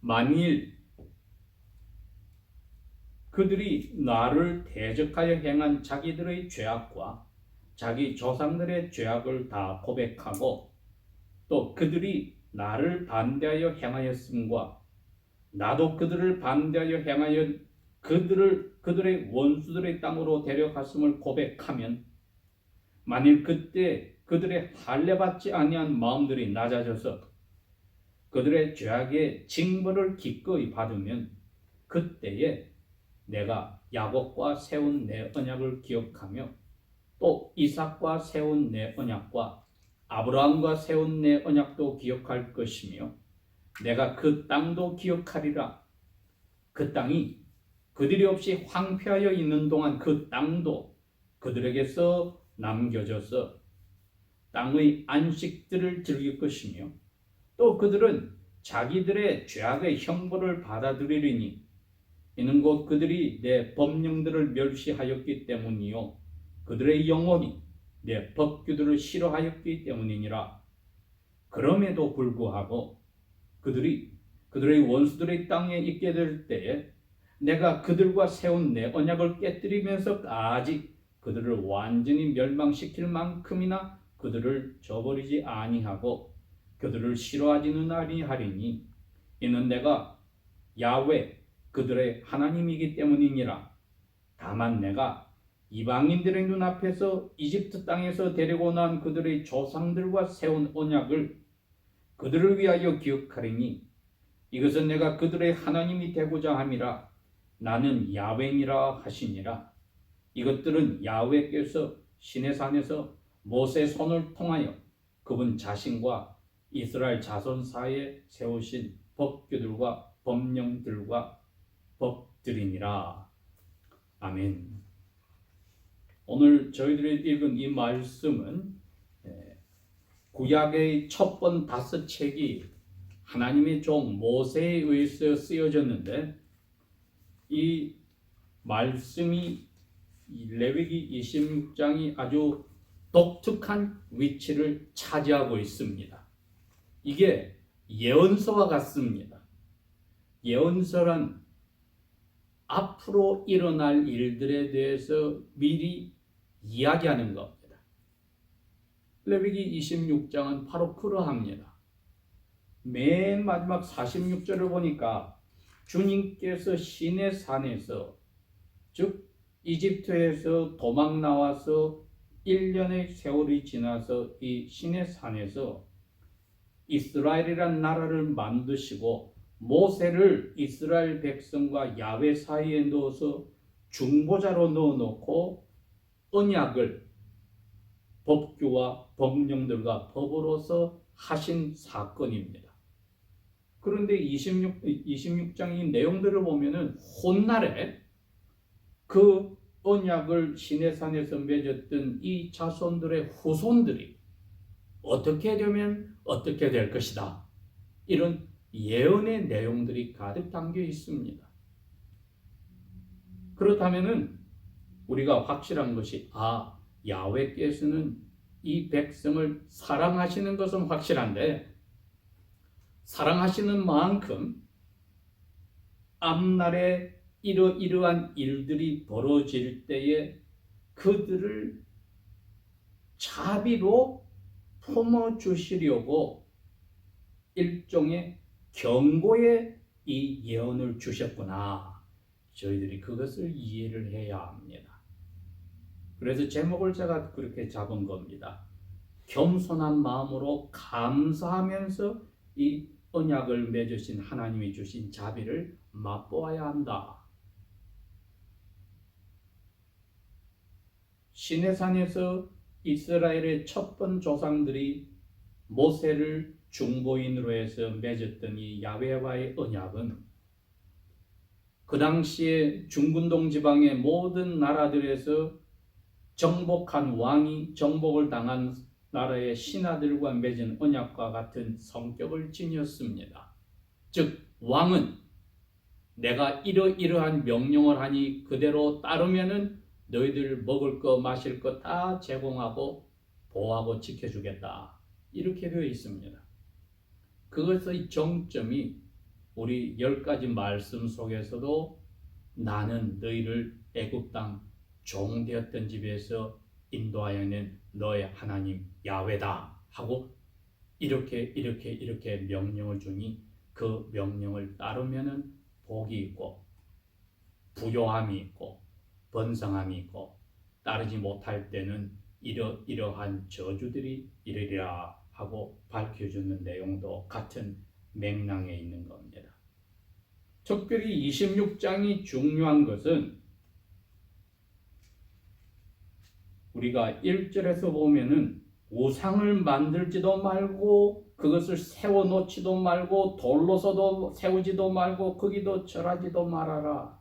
만일 그들이 나를 대적하여 행한 자기들의 죄악과 자기 조상들의 죄악을 다 고백하고 또 그들이 나를 반대하여 행하였음과 나도 그들을 반대하여 행하여 그들의 원수들의 땅으로 데려갔음을 고백하면 만일 그때 그들의 할례받지 아니한 마음들이 낮아져서 그들의 죄악의 징벌을 기꺼이 받으면 그때에 내가 야곱과 세운 내 언약을 기억하며 또 이삭과 세운 내 언약과 아브라함과 세운 내 언약도 기억할 것이며 내가 그 땅도 기억하리라. 그 땅이 그들이 없이 황폐하여 있는 동안 그 땅도 그들에게서 남겨져서 땅의 안식들을 즐길 것이며 또 그들은 자기들의 죄악의 형벌을 받아들이리니 이는 곧 그들이 내 법령들을 멸시하였기 때문이요 그들의 영혼이 내 법규들을 싫어하였기 때문이니라. 그럼에도 불구하고 그들이 그들의 원수들의 땅에 있게 될 때에 내가 그들과 세운 내 언약을 깨뜨리면서까지 그들을 완전히 멸망시킬 만큼이나 그들을 저버리지 아니하고 그들을 싫어하지는 아니하리니 이는 내가 야훼 그들의 하나님이기 때문이니라. 다만 내가 이방인들의 눈앞에서 이집트 땅에서 데리고 난 그들의 조상들과 세운 언약을 그들을 위하여 기억하리니 이것은 내가 그들의 하나님이 되고자 함이라. 나는 야훼니라 하시니라. 이것들은 야훼께서 시내산에서 모세 손을 통하여 그분 자신과 이스라엘 자손 사이에 세우신 법규들과 법령들과 법들이니라. 아멘. 오늘 저희들이 읽은 이 말씀은 구약의 첫 번 5책이 하나님의 종 모세에 의해서 쓰여졌는데 이 말씀이 레위기 26장이 아주 독특한 위치를 차지하고 있습니다. 이게 예언서와 같습니다. 예언서란 앞으로 일어날 일들에 대해서 미리 이야기하는 겁니다. 레위기 26장은 바로 그러합니다. 맨 마지막 46절을 보니까 주님께서 시내산에서 즉 이집트에서 도망 나와서 1년의 세월이 지나서 이 시내산에서 이스라엘이란 나라를 만드시고 모세를 이스라엘 백성과 야훼 사이에 넣어서 중보자로 넣어놓고 언약을 법규와 법령들과 법으로서 하신 사건입니다. 그런데 26장의 내용들을 보면은 훗날에 그 언약을 시내산에서 맺었던 이 자손들의 후손들이 어떻게 되면 어떻게 될 것이다. 이런 예언의 내용들이 가득 담겨 있습니다. 그렇다면은 우리가 확실한 것이 야훼께서는 이 백성을 사랑하시는 것은 확실한데 사랑하시는 만큼 앞날에 이러한 일들이 벌어질 때에 그들을 자비로 품어주시려고 일종의 경고의 이 예언을 주셨구나. 저희들이 그것을 이해를 해야 합니다. 그래서 제목을 제가 그렇게 잡은 겁니다. 겸손한 마음으로 감사하면서 이 언약을 맺으신 하나님이 주신 자비를 맛보아야 한다. 시내산에서 이스라엘의 첫 번 조상들이 모세를 중보인으로 해서 맺었던 이 야훼와의 언약은 그 당시에 중근동 지방의 모든 나라들에서 정복한 왕이 정복을 당한 나라의 신하들과 맺은 언약과 같은 성격을 지녔습니다. 즉 왕은 내가 이러이러한 명령을 하니 그대로 따르면은 너희들 먹을 거 마실 거 다 제공하고 보호하고 지켜주겠다. 이렇게 되어 있습니다. 그것의 정점이 우리 10가지 말씀 속에서도 나는 너희를 애굽 땅 종되었던 집에서 인도하여낸 너의 하나님 야훼다 하고 이렇게 명령을 주니 그 명령을 따르면은 복이 있고 부요함이 있고 번성함이 있고 따르지 못할 때는 이러한 저주들이 이르리라 하고 밝혀주는 내용도 같은 맥락에 있는 겁니다. 특별히 26장이 중요한 것은 우리가 1절에서 보면은 우상을 만들지도 말고 그것을 세워놓지도 말고 돌로서도 세우지도 말고 거기도 절하지도 말아라.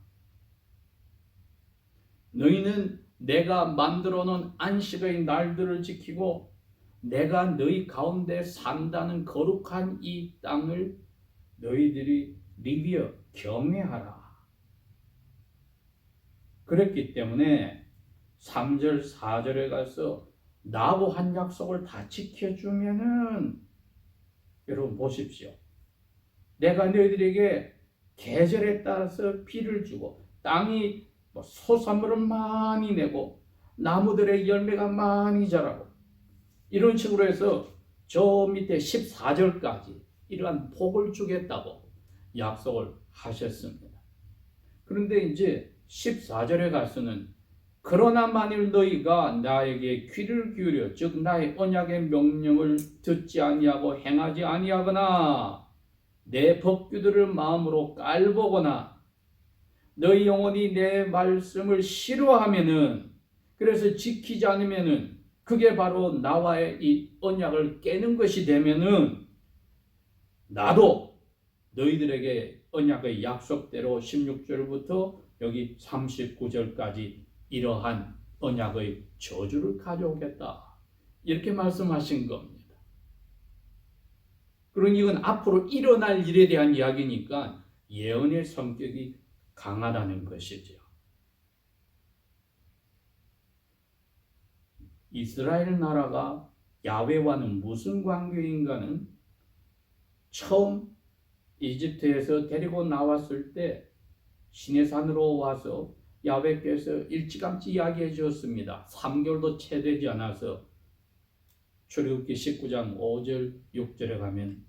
너희는 내가 만들어 놓은 안식의 날들을 지키고 내가 너희 가운데 산다는 거룩한 이 땅을 너희들이 리비어 경외하라. 그랬기 때문에 3절 4절에 가서 나하고 한 약속을 다 지켜주면은 여러분 보십시오. 내가 너희들에게 계절에 따라서 비를 주고 땅이 소산물을 많이 내고 나무들의 열매가 많이 자라고 이런 식으로 해서 저 밑에 14절까지 이러한 복을 주겠다고 약속을 하셨습니다. 그런데 이제 14절에 가서는 그러나 만일 너희가 나에게 귀를 기울여 즉 나의 언약의 명령을 듣지 아니하고 행하지 아니하거나 내 법규들을 마음으로 깔보거나 너희 영혼이 내 말씀을 싫어하면은 그래서 지키지 않으면은 그게 바로 나와의 이 언약을 깨는 것이 되면은 나도 너희들에게 언약의 약속대로 16절부터 여기 39절까지 이러한 언약의 저주를 가져오겠다. 이렇게 말씀하신 겁니다. 그러니 이건 앞으로 일어날 일에 대한 이야기니까 예언의 성격이 강하다는 것이죠. 이스라엘 나라가 야훼와는 무슨 관계인가는 처음 이집트에서 데리고 나왔을 때 시내산으로 와서 야훼께서 일찌감치 이야기해 주었습니다. 3개월도 채 되지 않아서 출애굽기 19장 5절 6절에 가면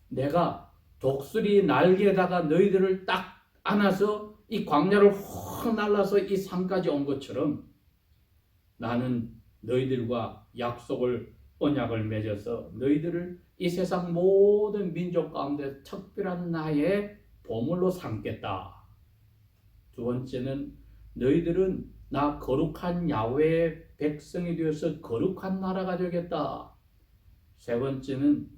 내가 독수리 날개에다가 너희들을 딱 안아서 이 광야를 확 날라서 이 산까지 온 것처럼 나는 너희들과 약속을 언약을 맺어서 너희들을 이 세상 모든 민족 가운데 특별한 나의 보물로 삼겠다. 두 번째는 너희들은 나 거룩한 야훼의 백성이 되어서 거룩한 나라가 되겠다. 세 번째는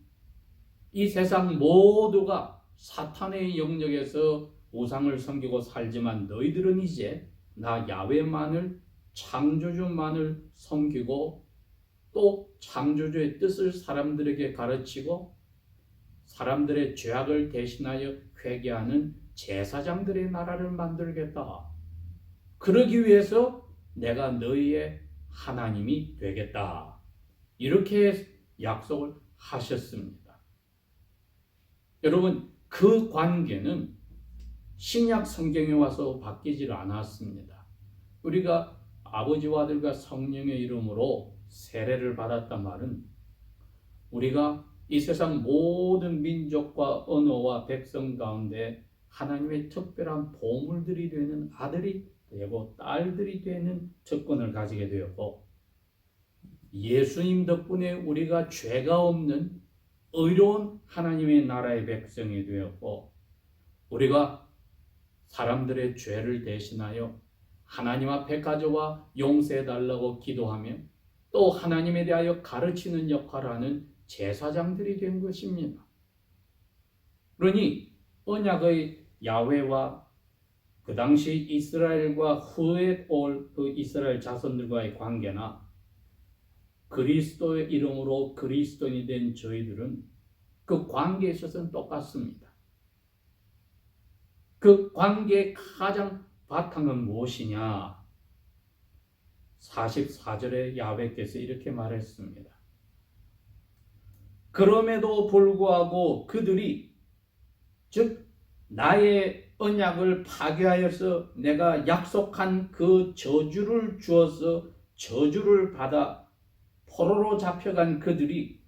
이 세상 모두가 사탄의 영역에서 우상을 섬기고 살지만 너희들은 이제 나 야훼만을 창조주만을 섬기고 또 창조주의 뜻을 사람들에게 가르치고 사람들의 죄악을 대신하여 회개하는 제사장들의 나라를 만들겠다. 그러기 위해서 내가 너희의 하나님이 되겠다. 이렇게 약속을 하셨습니다. 여러분, 그 관계는 신약 성경에 와서 바뀌질 않았습니다. 우리가 아버지와 아들과 성령의 이름으로 세례를 받았단 말은 우리가 이 세상 모든 민족과 언어와 백성 가운데 하나님의 특별한 보물들이 되는 아들이 되고 딸들이 되는 특권을 가지게 되었고 예수님 덕분에 우리가 죄가 없는 의로운 하나님의 나라의 백성이 되었고 우리가 사람들의 죄를 대신하여 하나님 앞에 가져와 용서해달라고 기도하며 또 하나님에 대하여 가르치는 역할을 하는 제사장들이 된 것입니다. 그러니 언약의 야훼와 그 당시 이스라엘과 후에 올 그 이스라엘 자손들과의 관계나 그리스도의 이름으로 그리스도인이 된 저희들은 그 관계에 있어서는 똑같습니다. 그 관계의 가장 바탕은 무엇이냐? 44절에 야훼께서 이렇게 말했습니다. 그럼에도 불구하고 그들이 즉 나의 언약을 파괴하여서 내가 약속한 그 저주를 주어서 저주를 받아 포로로 잡혀간 그들의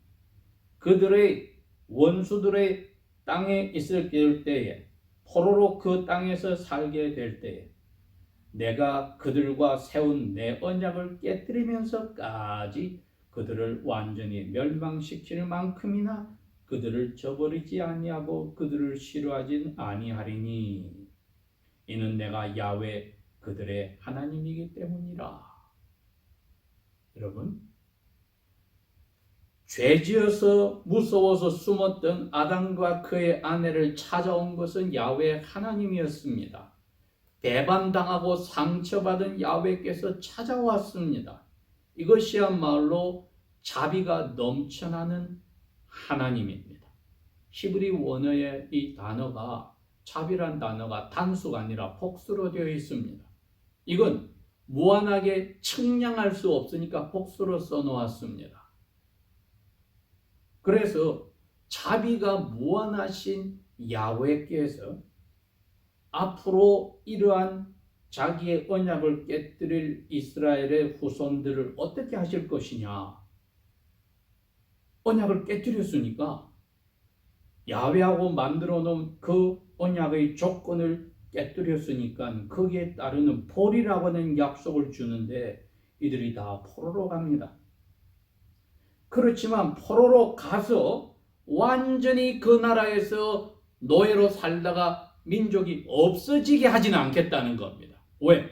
원수들의 땅에 있을 때에, 포로로 그 땅에서 살게 될 때에 내가 그들과 세운 내 언약을 깨뜨리면서까지 그들을 완전히 멸망시킬 만큼이나 그들을 저버리지 아니하고 그들을 싫어하진 아니하리니 이는 내가 야훼 그들의 하나님이기 때문이라. 여러분, 죄지어서 무서워서 숨었던 아담과 그의 아내를 찾아온 것은 야훼 하나님이었습니다. 배반당하고 상처받은 야훼께서 찾아왔습니다. 이것이야말로 자비가 넘쳐나는 하나님입니다. 히브리 원어의 이 단어가, 자비란 단어가 단수가 아니라 복수로 되어 있습니다. 이건 무한하게 측량할 수 없으니까 복수로 써놓았습니다. 그래서 자비가 무한하신 야훼께서 앞으로 이러한 자기의 언약을 깨뜨릴 이스라엘의 후손들을 어떻게 하실 것이냐. 언약을 깨뜨렸으니까 야훼하고 만들어 놓은 그 언약의 조건을 깨뜨렸으니까 거기에 따르는 볼이라고 하는 약속을 주는데 이들이 다 포로로 갑니다. 그렇지만 포로로 가서 완전히 그 나라에서 노예로 살다가 민족이 없어지게 하지는 않겠다는 겁니다. 왜?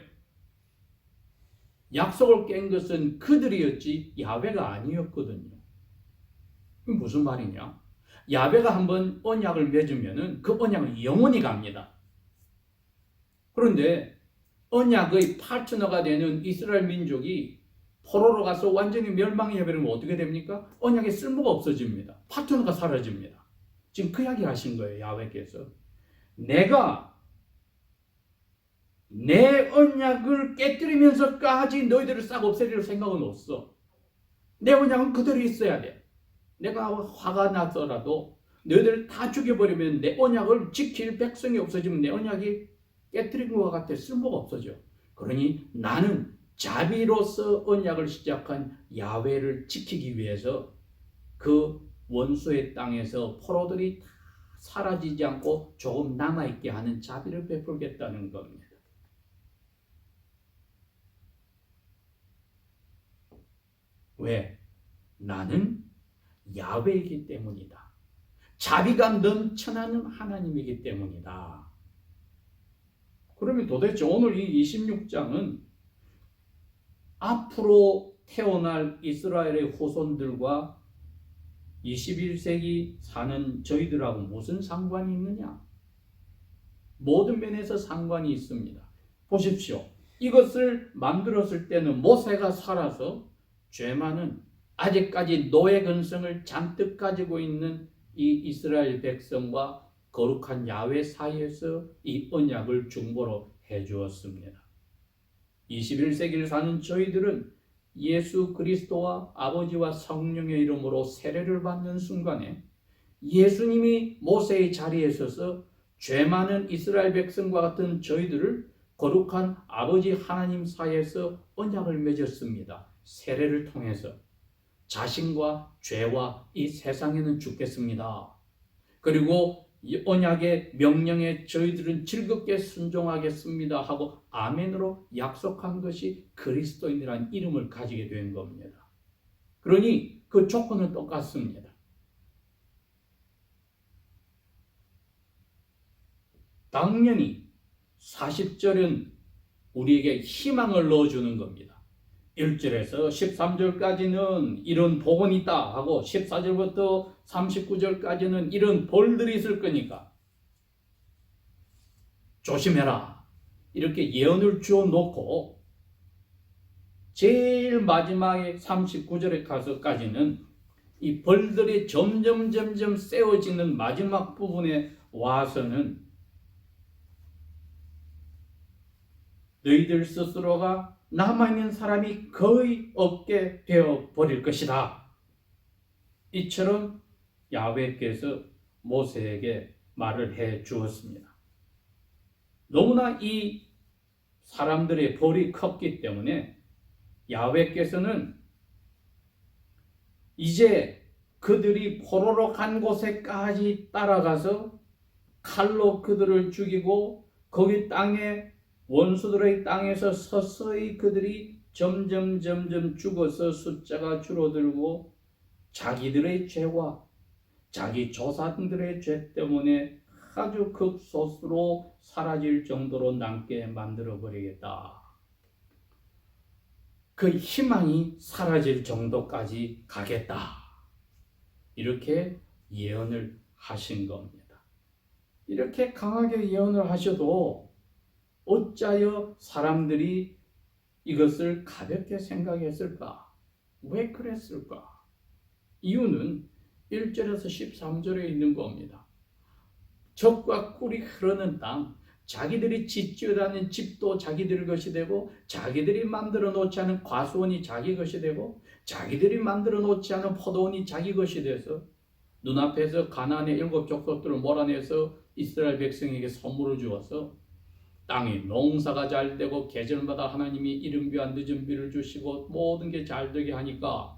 약속을 깬 것은 그들이었지 야훼가 아니었거든요. 이게 무슨 말이냐? 야훼가 한번 언약을 맺으면 그 언약은 영원히 갑니다. 그런데 언약의 파트너가 되는 이스라엘 민족이 포로로 가서 완전히 멸망해버리면 어떻게 됩니까? 언약의 쓸모가 없어집니다. 파트너가 사라집니다. 지금 그 이야기 하신 거예요. 야훼께서. 내가 내 언약을 깨뜨리면서까지 너희들을 싹 없애릴 생각은 없어. 내 언약은 그대로 있어야 돼. 내가 화가 나서라도 너희들을 다 죽여버리면 내 언약을 지킬 백성이 없어지면 내 언약이 깨뜨린 것과 같아 쓸모가 없어져. 그러니 나는 자비로서 언약을 시작한 야훼를 지키기 위해서 그 원수의 땅에서 포로들이 다 사라지지 않고 조금 남아있게 하는 자비를 베풀겠다는 겁니다. 왜? 나는 야훼이기 때문이다. 자비가 넘쳐나는 하나님이기 때문이다. 그러면 도대체 오늘 이 26장은 앞으로 태어날 이스라엘의 후손들과 21세기 사는 저희들하고 무슨 상관이 있느냐? 모든 면에서 상관이 있습니다. 보십시오. 이것을 만들었을 때는 모세가 살아서 죄 많은 아직까지 노예 근성을 잔뜩 가지고 있는 이 이스라엘 백성과 거룩한 야훼 사이에서 이 언약을 중보로 해주었습니다. 21세기를 사는 저희들은 예수 그리스도와 아버지와 성령의 이름으로 세례를 받는 순간에 예수님이 모세의 자리에 서서 죄 많은 이스라엘 백성과 같은 저희들을 거룩한 아버지 하나님 사이에서 언약을 맺었습니다. 세례를 통해서 자신과 죄와 이 세상에는 죽겠습니다. 그리고 이 언약의 명령에 저희들은 즐겁게 순종하겠습니다 하고 아멘으로 약속한 것이 그리스도인이라는 이름을 가지게 된 겁니다. 그러니 그 조건은 똑같습니다. 당연히 40절은 우리에게 희망을 넣어주는 겁니다. 1절에서 13절까지는 이런 복원이 있다 하고 14절부터 39절까지는 이런 벌들이 있을 거니까 조심해라 이렇게 예언을 주어놓고 제일 마지막에 39절에 가서까지는 이 벌들이 점점 세워지는 마지막 부분에 와서는 너희들 스스로가 남아있는 사람이 거의 없게 되어버릴 것이다. 이처럼 야훼께서 모세에게 말을 해 주었습니다. 너무나 이 사람들의 벌이 컸기 때문에 야훼께서는 이제 그들이 포로로 간 곳에까지 따라가서 칼로 그들을 죽이고 거기 땅에 원수들의 땅에서 서서히 그들이 점점 죽어서 숫자가 줄어들고 자기들의 죄와 자기 조상들의 죄 때문에 아주 극소수로 사라질 정도로 남게 만들어버리겠다. 그 희망이 사라질 정도까지 가겠다. 이렇게 예언을 하신 겁니다. 이렇게 강하게 예언을 하셔도 어찌하여 사람들이 이것을 가볍게 생각했을까? 왜 그랬을까? 이유는 1절에서 13절에 있는 겁니다. 젖과 꿀이 흐르는 땅, 자기들이 짓지어다는 집도 자기들 것이 되고 자기들이 만들어 놓지 않은 과수원이 자기 것이 되고 자기들이 만들어 놓지 않은 포도원이 자기 것이 돼서 눈앞에서 가나안의 7 족속들을 몰아내서 이스라엘 백성에게 선물을 주어서 땅이 농사가 잘 되고 계절마다 하나님이 이른 비와 늦은 비를 주시고 모든 게 잘 되게 하니까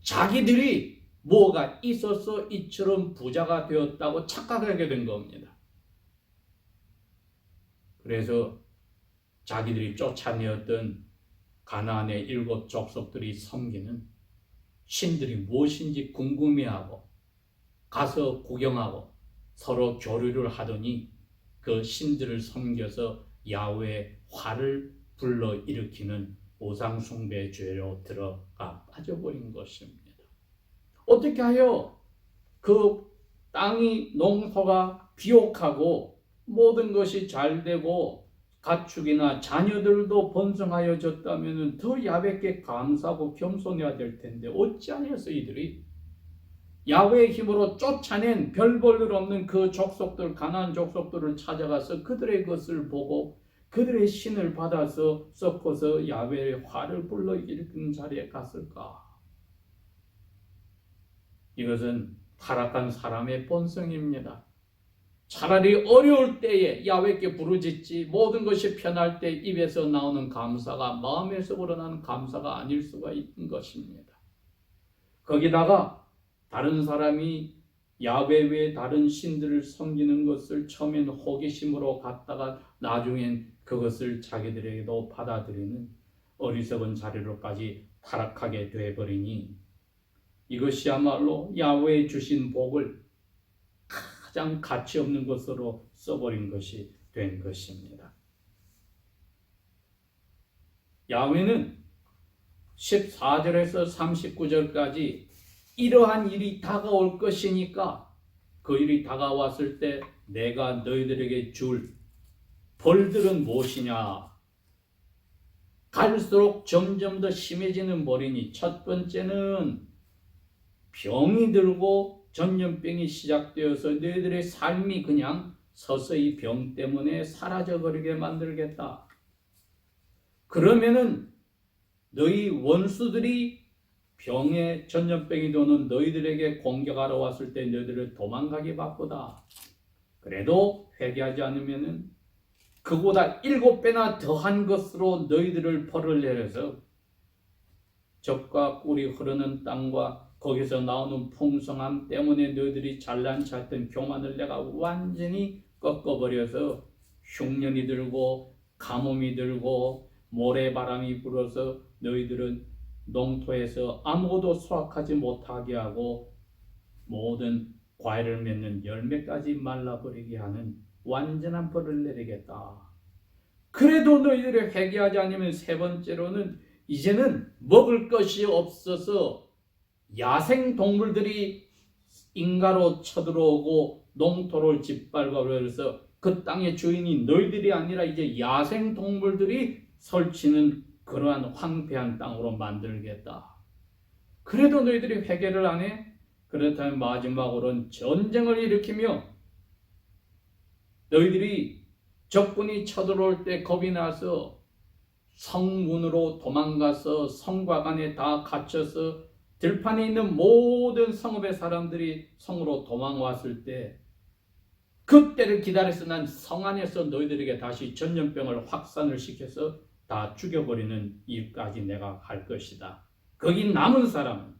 자기들이 뭐가 있어서 이처럼 부자가 되었다고 착각하게 된 겁니다. 그래서 자기들이 쫓아내었던 가나안의 7 족속들이 섬기는 신들이 무엇인지 궁금해하고 가서 구경하고 서로 교류를 하더니 그 신들을 섬겨서 야훼의 화를 불러일으키는 우상숭배 죄로 들어가 빠져버린 것입니다. 어떻게 하여 그 땅이 농토가 비옥하고 모든 것이 잘 되고 가축이나 자녀들도 번성하여졌다면 더 야훼께 감사하고 겸손해야 될 텐데 어찌하여서 이들이 야훼의 힘으로 쫓아낸 별 볼 일 없는 그 족속들 가나안 족속들을 찾아가서 그들의 것을 보고 그들의 신을 받아서 섞어서 야훼의 화를 불러일으키는 자리에 갔을까? 이것은 타락한 사람의 본성입니다. 차라리 어려울 때에 야훼께 부르짖지 모든 것이 편할 때 입에서 나오는 감사가 마음에서 우러나는 감사가 아닐 수가 있는 것입니다. 거기다가 다른 사람이 야훼 외에 다른 신들을 섬기는 것을 처음엔 호기심으로 갔다가 나중엔 그것을 자기들에게도 받아들이는 어리석은 자리로까지 타락하게 되어버리니 이것이야말로 야훼 주신 복을 가장 가치 없는 것으로 써버린 것이 된 것입니다. 야훼는 14절에서 39절까지 이러한 일이 다가올 것이니까 그 일이 다가왔을 때 내가 너희들에게 줄 벌들은 무엇이냐? 갈수록 점점 더 심해지는 벌이니 첫 번째는 병이 들고 전염병이 시작되어서 너희들의 삶이 그냥 서서히 병 때문에 사라져버리게 만들겠다. 그러면은 너희 원수들이 병에 전염병이 도는 너희들에게 공격하러 왔을 때 너희들을 도망가기 바쁘다. 그래도 회개하지 않으면은 그보다 7배나 더한 것으로 너희들을 벌을 내려서 젖과 꿀이 흐르는 땅과 거기서 나오는 풍성함 때문에 너희들이 잘난 체 했던 교만을 내가 완전히 꺾어버려서 흉년이 들고 가뭄이 들고 모래바람이 불어서 너희들은 농토에서 아무것도 수확하지 못하게 하고 모든 과일을 맺는 열매까지 말라버리게 하는 완전한 벌을 내리겠다. 그래도 너희들이 회개하지 않으면 세 번째로는 이제는 먹을 것이 없어서 야생 동물들이 인가로 쳐들어오고 농토를 짓밟아버려서 그 땅의 주인이 너희들이 아니라 이제 야생 동물들이 설치는 그러한 황폐한 땅으로 만들겠다. 그래도 너희들이 회개를 안 해? 그렇다면 마지막으로는 전쟁을 일으키며 너희들이 적군이 쳐들어올 때 겁이 나서 성문으로 도망가서 성곽 안에 다 갇혀서 들판에 있는 모든 성읍의 사람들이 성으로 도망왔을 때 그때를 기다려서 난 성 안에서 너희들에게 다시 전염병을 확산을 시켜서 다 죽여버리는 일까지 내가 할 것이다. 거기 남은 사람은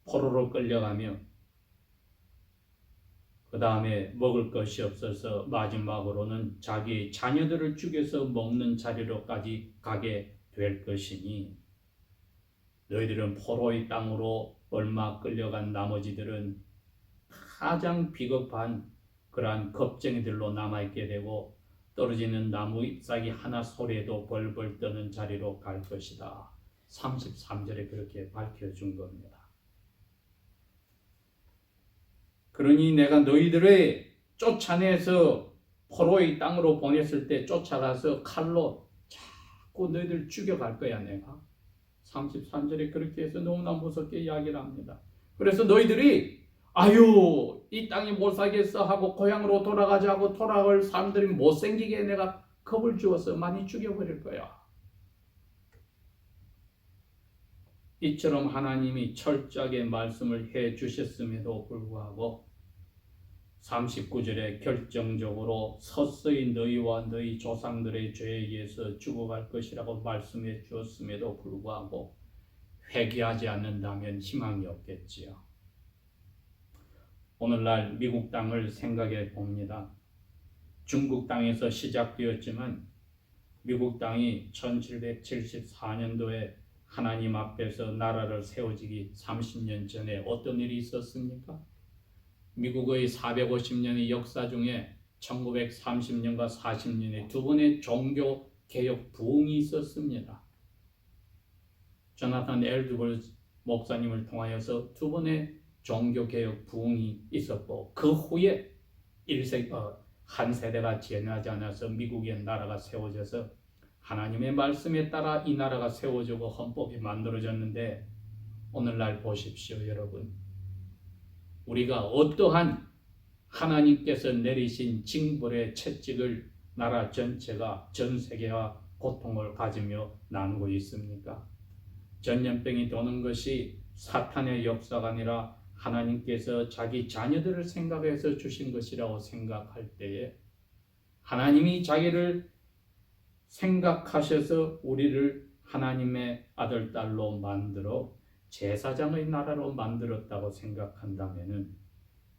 포로로 끌려가며 그 다음에 먹을 것이 없어서 마지막으로는 자기 자녀들을 죽여서 먹는 자리로까지 가게 될 것이니 너희들은 포로의 땅으로 얼마 끌려간 나머지들은 가장 비겁한 그러한 겁쟁이들로 남아있게 되고 떨어지는 나무 잎사귀 하나 소리에도 벌벌 떠는 자리로 갈 것이다. 33절에 그렇게 밝혀준 겁니다. 그러니 내가 너희들의 쫓아내서 포로의 땅으로 보냈을 때 쫓아가서 칼로 자꾸 너희들 죽여갈 거야 내가. 33절에 그렇게 해서 너무나 무섭게 이야기를 합니다. 그래서 너희들이 아유 이 땅이 못 살겠어 하고 고향으로 돌아가자 하고 돌아갈 사람들이 못생기게 내가 겁을 주어서 많이 죽여버릴 거야. 이처럼 하나님이 철저하게 말씀을 해 주셨음에도 불구하고 39절에 결정적으로 서서히 너희와 너희 조상들의 죄에 의해서 죽어갈 것이라고 말씀해 주었음에도 불구하고 회개하지 않는다면 희망이 없겠지요. 오늘날 미국 땅을 생각해 봅니다. 중국 땅에서 시작되었지만 미국 땅이 1774년도에 하나님 앞에서 나라를 세워지기 30년 전에 어떤 일이 있었습니까? 미국의 450년의 역사 중에 1930년과 40년에 두 번의 종교 개혁 부흥이 있었습니다. 조나탄 엘드월즈 목사님을 통하여서 두 번의 종교 개혁 부흥이 있었고 그 후에 한 세대가 지나지 않아서 미국의 나라가 세워져서 하나님의 말씀에 따라 이 나라가 세워지고 헌법이 만들어졌는데 오늘날 보십시오 여러분. 우리가 어떠한 하나님께서 내리신 징벌의 채찍을 나라 전체가 전 세계와 고통을 가지며 나누고 있습니까? 전염병이 도는 것이 사탄의 역사가 아니라 하나님께서 자기 자녀들을 생각해서 주신 것이라고 생각할 때에 하나님이 자기를 생각하셔서 우리를 하나님의 아들, 딸로 만들어 제사장의 나라로 만들었다고 생각한다면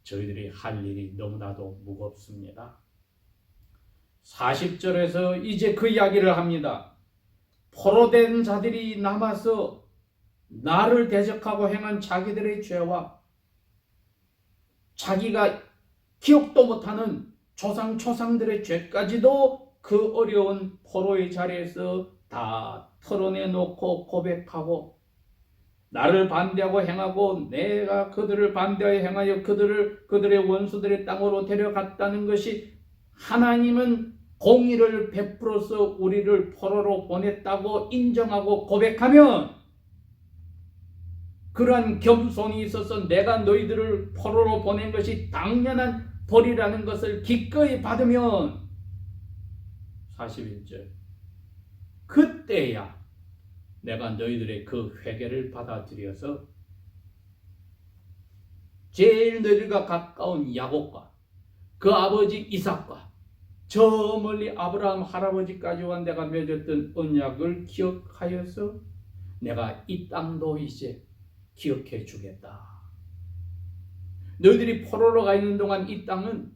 저희들이 할 일이 너무나도 무겁습니다. 40절에서 이제 그 이야기를 합니다. 포로된 자들이 남아서 나를 대적하고 행한 자기들의 죄와 자기가 기억도 못하는 조상들의 죄까지도 그 어려운 포로의 자리에서 다 털어내놓고 고백하고 나를 반대하고 행하고 내가 그들을 반대하여 행하여 그들의 원수들의 땅으로 데려갔다는 것이 하나님은 공의를 베풀어서 우리를 포로로 보냈다고 인정하고 고백하면 그러한 겸손이 있어서 내가 너희들을 포로로 보낸 것이 당연한 벌이라는 것을 기꺼이 받으면 41절 그때야 내가 너희들의 그 회개를 받아들여서 제일 너희들과 가까운 야곱과 그 아버지 이삭과 저 멀리 아브라함 할아버지까지와 내가 맺었던 언약을 기억하여서 내가 이 땅도 이제 기억해 주겠다. 너희들이 포로로 가 있는 동안 이 땅은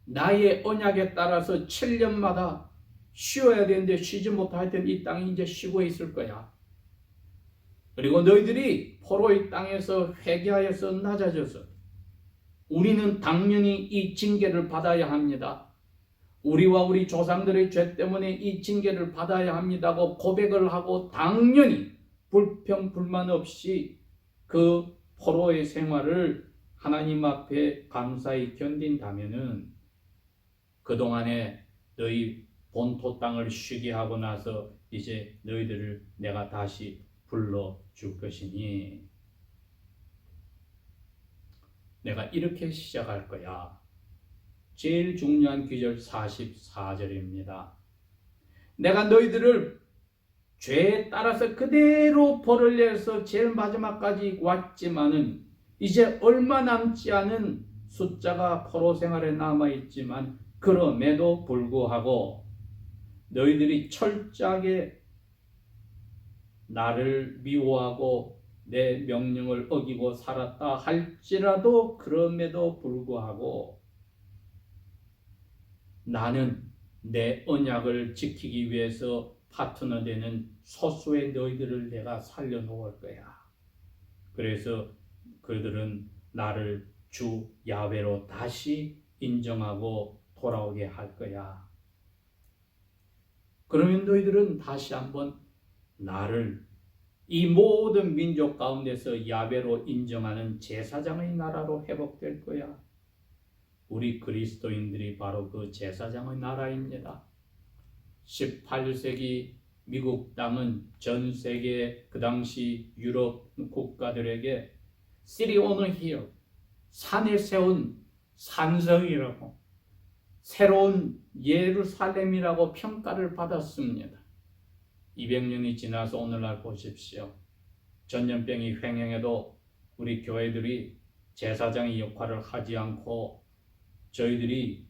나의 언약에 따라서 7년마다 쉬어야 되는데 쉬지 못하던 이 땅이 이제 쉬고 있을 거야. 그리고 너희들이 포로의 땅에서 회개하여서 낮아져서 우리는 당연히 이 징계를 받아야 합니다. 우리와 우리 조상들의 죄 때문에 이 징계를 받아야 합니다고 고백을 하고 당연히 불평 불만 없이 그 포로의 생활을 하나님 앞에 감사히 견딘다면은 그동안에 너희 본토 땅을 쉬게 하고 나서 이제 너희들을 내가 다시 불러줄 것이니 내가 이렇게 시작할 거야. 제일 중요한 구절 44절입니다. 내가 너희들을 죄에 따라서 그대로 벌을 내서 제일 마지막까지 왔지만은 이제 얼마 남지 않은 숫자가 포로 생활에 남아있지만 그럼에도 불구하고 너희들이 철저하게 나를 미워하고 내 명령을 어기고 살았다 할지라도 그럼에도 불구하고 나는 내 언약을 지키기 위해서 파트너 되는 소수의 너희들을 내가 살려놓을 거야. 그래서 그들은 나를 주 야훼로 다시 인정하고 돌아오게 할 거야. 그러면 너희들은 다시 한번 나를 이 모든 민족 가운데서 야훼로 인정하는 제사장의 나라로 회복될 거야. 우리 그리스도인들이 바로 그 제사장의 나라입니다. 18세기 미국 땅은 전 세계 그 당시 유럽 국가들에게 City on a Hill, 산에 세운 산성이라고, 새로운 예루살렘이라고 평가를 받았습니다. 200년이 지나서 오늘날 보십시오. 전염병이 횡행해도 우리 교회들이 제사장의 역할을 하지 않고 저희들이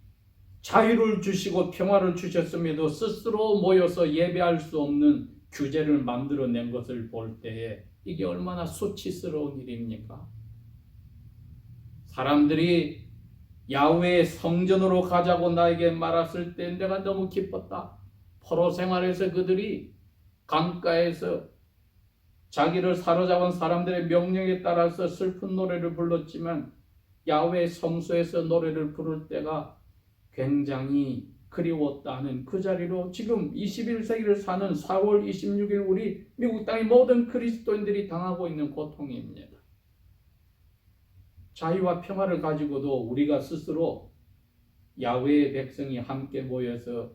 자유를 주시고 평화를 주셨음에도 스스로 모여서 예배할 수 없는 규제를 만들어낸 것을 볼 때에 이게 얼마나 수치스러운 일입니까? 사람들이 야훼의 성전으로 가자고 나에게 말했을 때 내가 너무 기뻤다. 포로 생활에서 그들이 강가에서 자기를 사로잡은 사람들의 명령에 따라서 슬픈 노래를 불렀지만 야훼의 성소에서 노래를 부를 때가 굉장히 그리웠다는 그 자리로 지금 21세기를 사는 4월 26일 우리 미국 땅의 모든 그리스도인들이 당하고 있는 고통입니다. 자유와 평화를 가지고도 우리가 스스로 야훼의 백성이 함께 모여서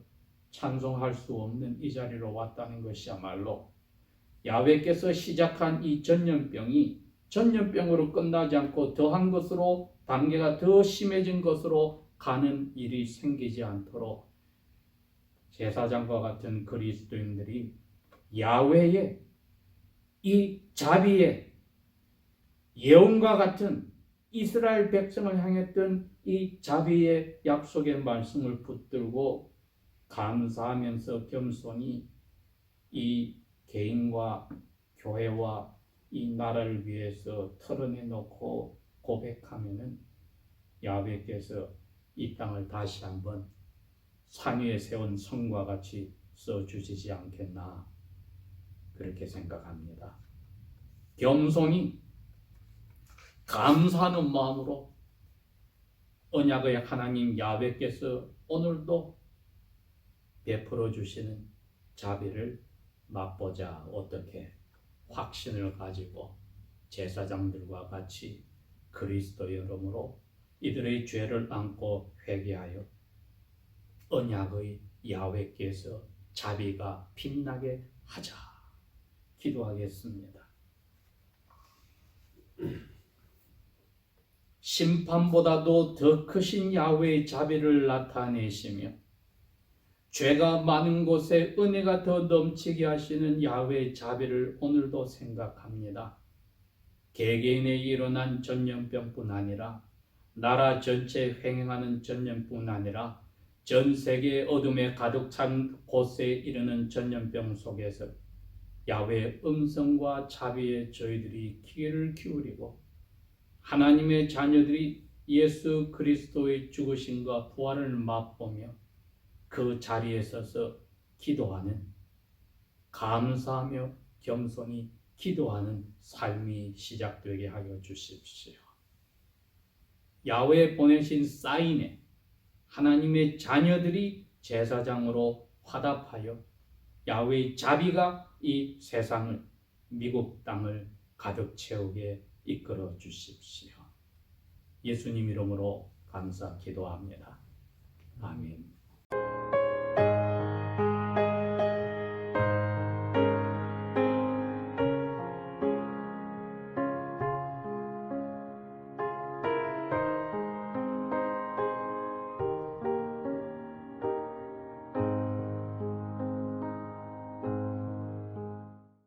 찬송할 수 없는 이 자리로 왔다는 것이야말로 야훼께서 시작한 이 전염병이 전염병으로 끝나지 않고 더한 것으로 단계가 더 심해진 것으로 가는 일이 생기지 않도록 제사장과 같은 그리스도인들이 야훼의 이 자비의 예언과 같은 이스라엘 백성을 향했던 이 자비의 약속의 말씀을 붙들고 감사하면서 겸손히 이 개인과 교회와 이 나라를 위해서 털어내놓고 고백하면은 야훼께서 이 땅을 다시 한번 산 위에 세운 성과 같이 써주시지 않겠나 그렇게 생각합니다. 겸손히 감사하는 마음으로 언약의 하나님 야훼께서 오늘도 베풀어 주시는 자비를 맛보자. 어떻게 확신을 가지고 제사장들과 같이 그리스도의 이름으로 이들의 죄를 안고 회개하여 언약의 야훼께서 자비가 빛나게 하자. 기도하겠습니다. 심판보다도 더 크신 야훼의 자비를 나타내시며 죄가 많은 곳에 은혜가 더 넘치게 하시는 야훼의 자비를 오늘도 생각합니다. 개개인에 일어난 전염병뿐 아니라 나라 전체에 횡행하는 전염뿐 아니라 전 세계의 어둠에 가득 찬 곳에 이르는 전염병 속에서 야훼의 음성과 자비에 저희들이 귀를 기울이고 하나님의 자녀들이 예수 그리스도의 죽으심과 부활을 맛보며 그 자리에 서서 기도하는, 감사하며 겸손히 기도하는 삶이 시작되게 하여 주십시오. 야훼 보내신 사인에 하나님의 자녀들이 제사장으로 화답하여 야훼의 자비가 이 세상을, 미국 땅을 가득 채우게 이끌어 주십시오. 예수님 이름으로 감사 기도합니다. 아멘.